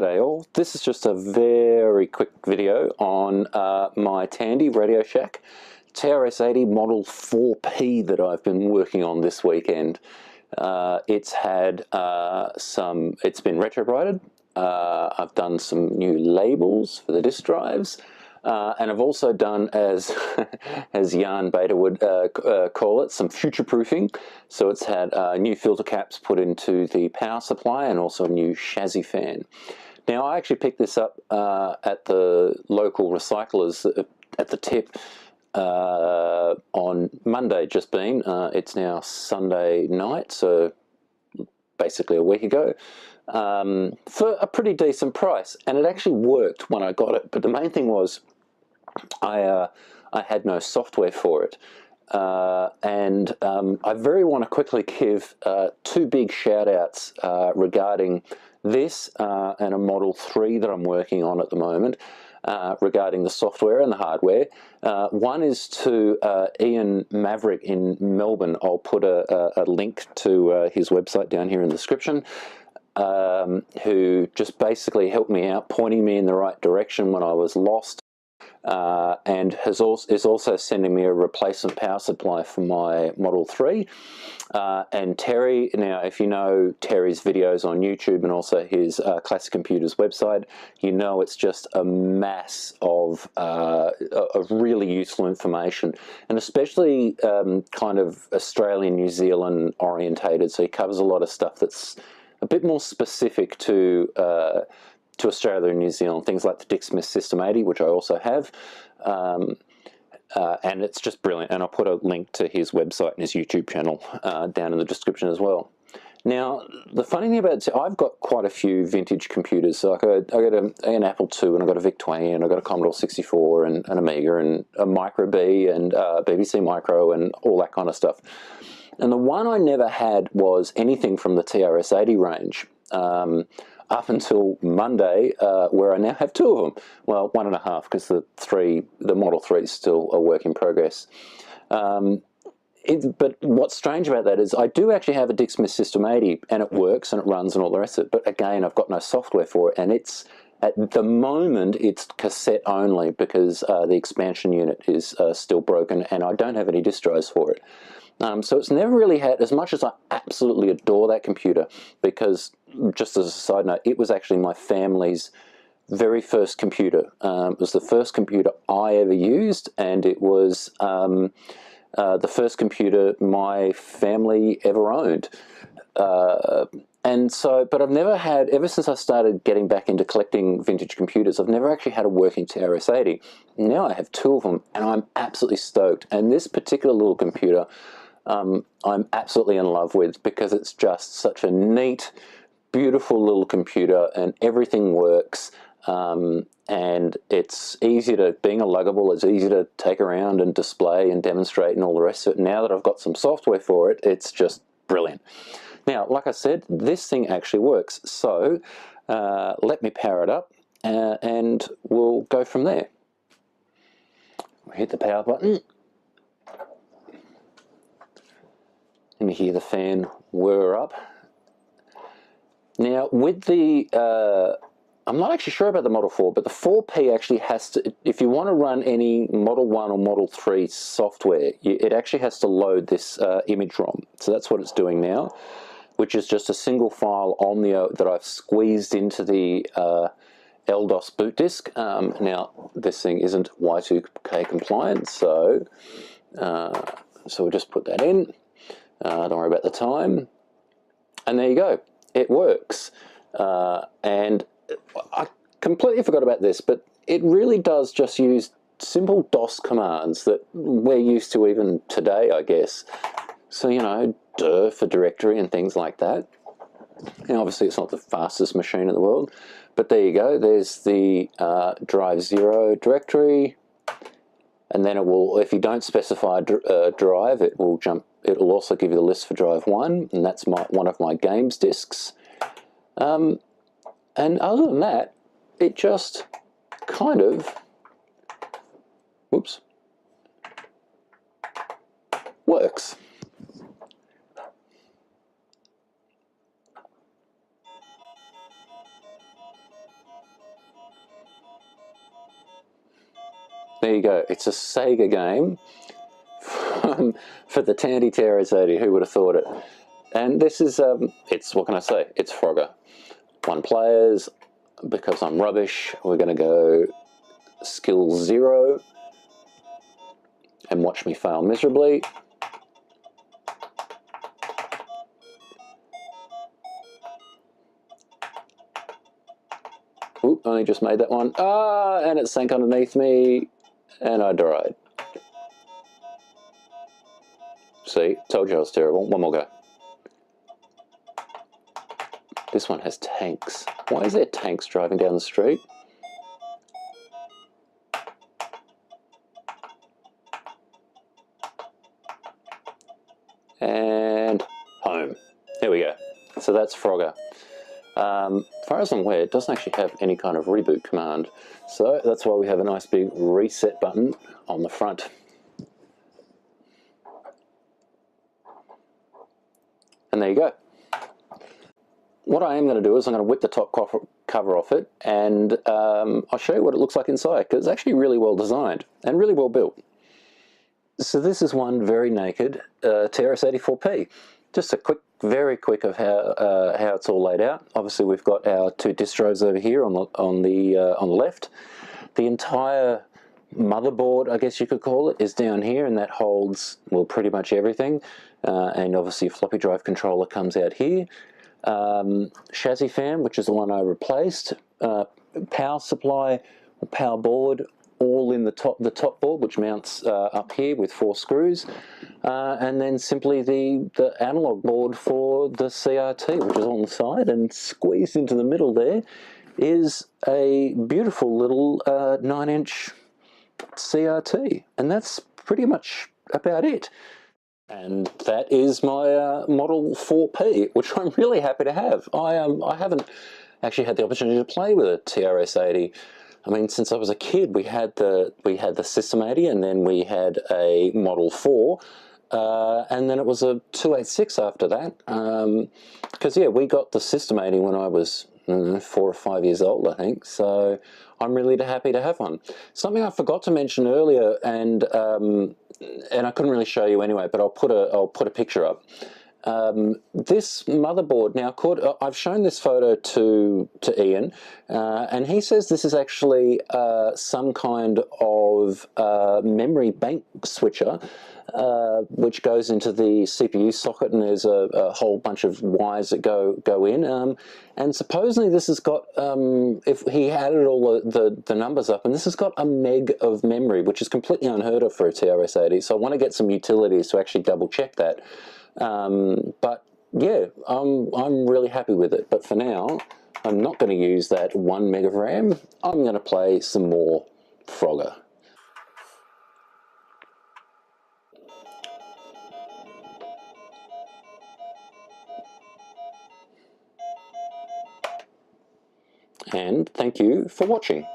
G'day all. This is just a very quick video on my Tandy Radio Shack TRS-80 Model 4P that I've been working on this weekend. It's had it's been retrobrighted. I've done some new labels for the disk drives. And I've also done, as Jan Beta would call it, some future-proofing. So it's had new filter caps put into the power supply and also a new chassis fan. Now, I actually picked this up at the local recyclers at the tip on Monday just been. It's now Sunday night, so basically a week ago, for a pretty decent price. And it actually worked when I got it. But the main thing was, I had no software for it, and I very want to quickly give two big shout outs regarding this and a Model 3 that I'm working on at the moment regarding the software and the hardware. One is to Ian Maverick in Melbourne. I'll put a link to his website down here in the description. Who just basically helped me out, pointing me in the right direction when I was lost. And is also sending me a replacement power supply for my Model 3. And Terry, now if you know Terry's videos on YouTube and also his Classic Computers website, you know it's just a mass of really useful information, and especially kind of Australian, New Zealand orientated, so he covers a lot of stuff that's a bit more specific to Australia and New Zealand, things like the Dick Smith System 80, which I also have, and it's just brilliant. And I'll put a link to his website and his YouTube channel down in the description as well. Now, the funny thing about it, I've got quite a few vintage computers. So I got an Apple II, and I got a VIC-20, and I got a Commodore 64, and an Amiga, and a Micro B, and BBC Micro, and all that kind of stuff. And the one I never had was anything from the TRS-80 range. Up until Monday, where I now have two of them. Well, one and a half, because the Model 3 is still a work in progress. But what's strange about that is I do actually have a Dick Smith System 80, and it works and it runs and all the rest of it. But again, I've got no software for it, and it's at the moment it's cassette only because the expansion unit is still broken, and I don't have any disk drives for it. So it's never really had, as much as I absolutely adore that computer, because just as a side note, it was actually my family's very first computer. It was the first computer I ever used, and it was the first computer my family ever owned. And so, but I've never had, ever since I started getting back into collecting vintage computers, I've never actually had a working TRS-80. Now I have two of them, and I'm absolutely stoked. And this particular little computer, I'm absolutely in love with, because it's just such a neat, beautiful little computer, and everything works. And it's easy to, being a luggable, it's easy to take around and display and demonstrate and all the rest of it. Now that I've got some software for it, it's just brilliant. Now, like I said, this thing actually works. So let me power it up and we'll go from there. Hit the power button. Let me hear the fan whir up. Now, with the, I'm not actually sure about the Model 4, but the 4P actually has to, if you want to run any Model 1 or Model 3 software, it actually has to load this image ROM. So that's what it's doing now, which is just a single file on the that I've squeezed into the LDOS boot disk. Now, this thing isn't Y2K compliant, so we'll just put that in. Don't worry about the time. And there you go. It works. And I completely forgot about this, but it really does just use simple DOS commands that we're used to even today, I guess. So, you know, dir for directory and things like that. And obviously it's not the fastest machine in the world, but there you go. There's the drive 0 directory. And then it will, if you don't specify drive, it will it'll also give you the list for drive 1, and that's one of my games discs. And other than that, it just kind of, whoops, works. There you go. It's a Sega game for the Tandy TRS-80. Who would have thought it? And this is, it's, what can I say? It's Frogger. 1 players. Because I'm rubbish, we're going to go skill 0 and watch me fail miserably. Oop, only just made that one. Ah, and it sank underneath me, and I died. See, told you I was terrible. One more go. This one has tanks. Why is there tanks driving down the street? And home. There we go. So that's Frogger. As far as I'm aware, it doesn't actually have any kind of reboot command. So that's why we have a nice big reset button on the front. And there you go. What I am going to do is I'm going to whip the top cover off it, and I'll show you what it looks like inside, because it's actually really well designed and really well built. So this is one very naked TRS-84P. Just a quick, very quick of how it's all laid out. Obviously, we've got our 2 disk drives over here on the left. The entire motherboard, I guess you could call it, is down here, and that holds, well, pretty much everything. And obviously, a floppy drive controller comes out here. Chassis fan, which is the one I replaced. Power supply, power board, all in the top board, which mounts up here with 4 screws, and then simply the analog board for the CRT, which is on the side, and squeezed into the middle there is a beautiful little 9-inch CRT, and that's pretty much about it. And that is my Model 4P, which I'm really happy to have. I haven't actually had the opportunity to play with a TRS-80. I mean, since I was a kid, we had the System 80, and then we had a Model 4, and then it was a 286 after that. Because yeah, we got the System 80 when I was 4 or 5 years old, I think. So I'm really happy to have one. Something I forgot to mention earlier, and I couldn't really show you anyway, but I'll put a picture up. This motherboard now, I've shown this photo to Ian, and he says this is actually some kind of memory bank switcher, which goes into the CPU socket, and there's a whole bunch of wires that go in. And supposedly this has got, if he added all the numbers up, and this has got a meg of memory, which is completely unheard of for a TRS-80. So I want to get some utilities to actually double check that. But yeah, I'm really happy with it. But for now, I'm not going to use that 1 meg of RAM. I'm going to play some more Frogger. And thank you for watching.